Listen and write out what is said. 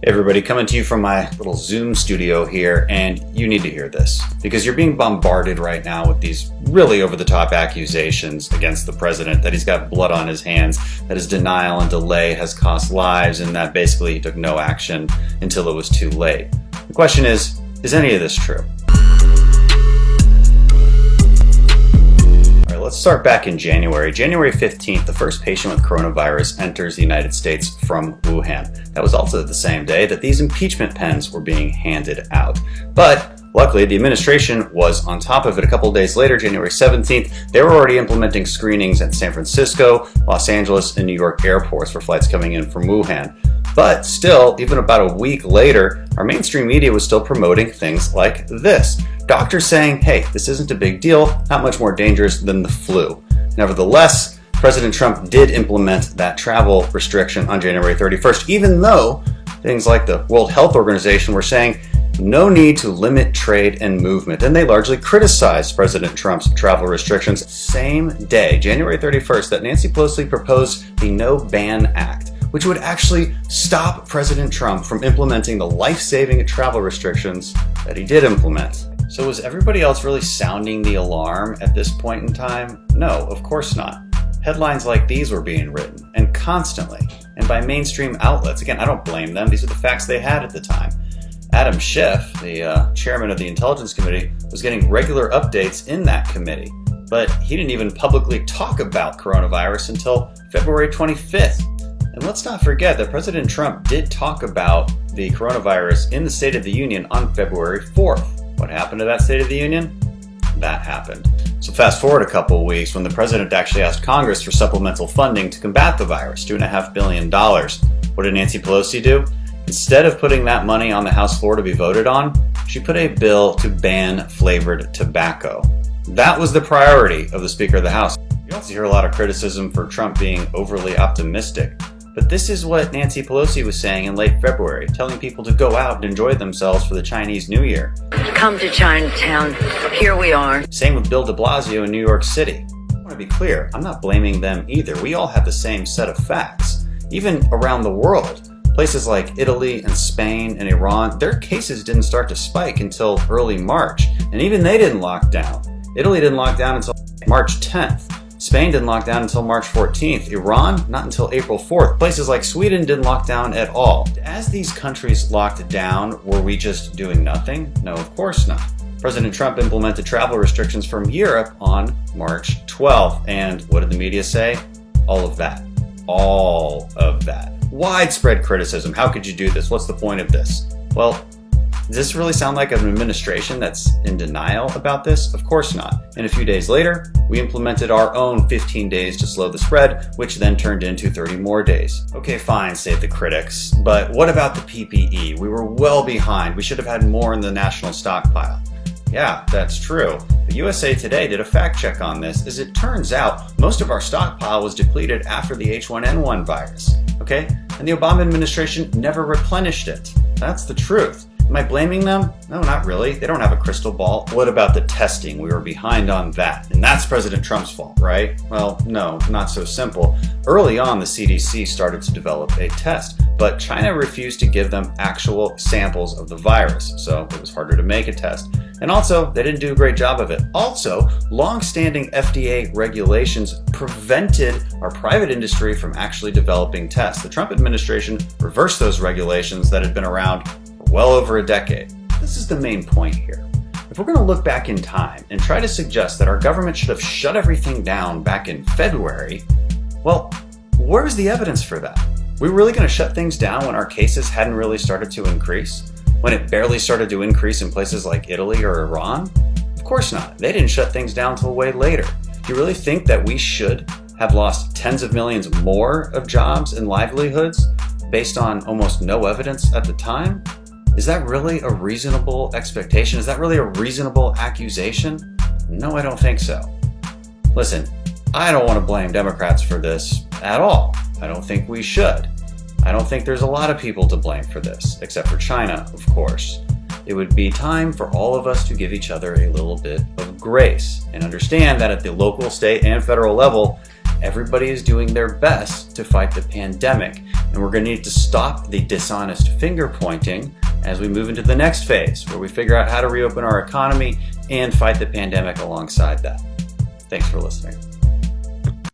Hey everybody, coming to you from my little Zoom studio here, and you need to hear this because you're being bombarded right now with these really over-the-top accusations against the president that he's got blood on his hands, that his denial and delay has cost lives, and that basically he took no action until it was too late. The question is any of this true? Let's start back in January. January 15th, the first patient with coronavirus enters the United States from Wuhan. That was also the same day that these impeachment pens were being handed out. But luckily, the administration was on top of it. A couple of days later, January 17th, they were already implementing screenings at San Francisco, Los Angeles, and New York airports for flights coming in from Wuhan. But still, even about a week later, our mainstream media was still promoting things like this. Doctors saying, hey, this isn't a big deal, not much more dangerous than the flu. Nevertheless, President Trump did implement that travel restriction on January 31st, even though things like the World Health Organization were saying no need to limit trade and movement. And they largely criticized President Trump's travel restrictions. Same day, January 31st, that Nancy Pelosi proposed the No Ban Act, which would actually stop President Trump from implementing the life-saving travel restrictions that he did implement. So was everybody else really sounding the alarm at this point in time? No, of course not. Headlines like these were being written, and constantly, and by mainstream outlets. Again, I don't blame them. These are the facts they had at the time. Adam Schiff, the chairman of the Intelligence Committee, was getting regular updates in that committee, but he didn't even publicly talk about coronavirus until February 25th. And let's not forget that President Trump did talk about the coronavirus in the State of the Union on February 4th. What happened to that State of the Union? That happened. So fast forward a couple of weeks when the president actually asked Congress for supplemental funding to combat the virus, $2.5 billion. What did Nancy Pelosi do? Instead of putting that money on the House floor to be voted on, she put a bill to ban flavored tobacco. That was the priority of the Speaker of the House. You also hear a lot of criticism for Trump being overly optimistic. But this is what Nancy Pelosi was saying in late February, telling people to go out and enjoy themselves for the Chinese New Year. Come to Chinatown. Here we are. Same with Bill de Blasio in New York City. I want to be clear, I'm not blaming them either. We all have the same set of facts. Even around the world, places like Italy and Spain and Iran, their cases didn't start to spike until early March. And even they didn't lock down. Italy didn't lock down until March 10th. Spain didn't lock down until March 14th. Iran, not until April 4th. Places like Sweden didn't lock down at all. As these countries locked down, were we just doing nothing? No, of course not. President Trump implemented travel restrictions from Europe on March 12th. And what did the media say? All of that. All of that. Widespread criticism. How could you do this? What's the point of this? Well, does this really sound like an administration that's in denial about this? Of course not. And a few days later, we implemented our own 15 days to slow the spread, which then turned into 30 more days. Okay, fine, say the critics, but what about the PPE? We were well behind. We should have had more in the national stockpile. Yeah, that's true. But USA Today did a fact check on this. As it turns out, most of our stockpile was depleted after the H1N1 virus. Okay? And the Obama administration never replenished it. That's the truth. Am I blaming them? No, not really. They don't have a crystal ball. What about the testing? We were behind on that. And that's President Trump's fault, right? Well, no, not so simple. Early on, the CDC started to develop a test, but China refused to give them actual samples of the virus, so it was harder to make a test. And also, they didn't do a great job of it. Also, long-standing FDA regulations prevented our private industry from actually developing tests. The Trump administration reversed those regulations that had been around well over a decade. This is the main point here. If we're going to look back in time and try to suggest that our government should have shut everything down back in February, well, where's the evidence for that? We really going to shut things down when our cases hadn't really started to increase? When it barely started to increase in places like Italy or Iran? Of course not. They didn't shut things down until way later. Do you really think that we should have lost tens of millions more of jobs and livelihoods based on almost no evidence at the time? Is that really a reasonable expectation? Is that really a reasonable accusation? No, I don't think so. Listen, I don't want to blame Democrats for this at all. I don't think we should. I don't think there's a lot of people to blame for this, except for China, of course. It would be time for all of us to give each other a little bit of grace and understand that at the local, state, and federal level, everybody is doing their best to fight the pandemic. And we're going to need to stop the dishonest finger pointing as we move into the next phase, where we figure out how to reopen our economy and fight the pandemic alongside that. Thanks for listening.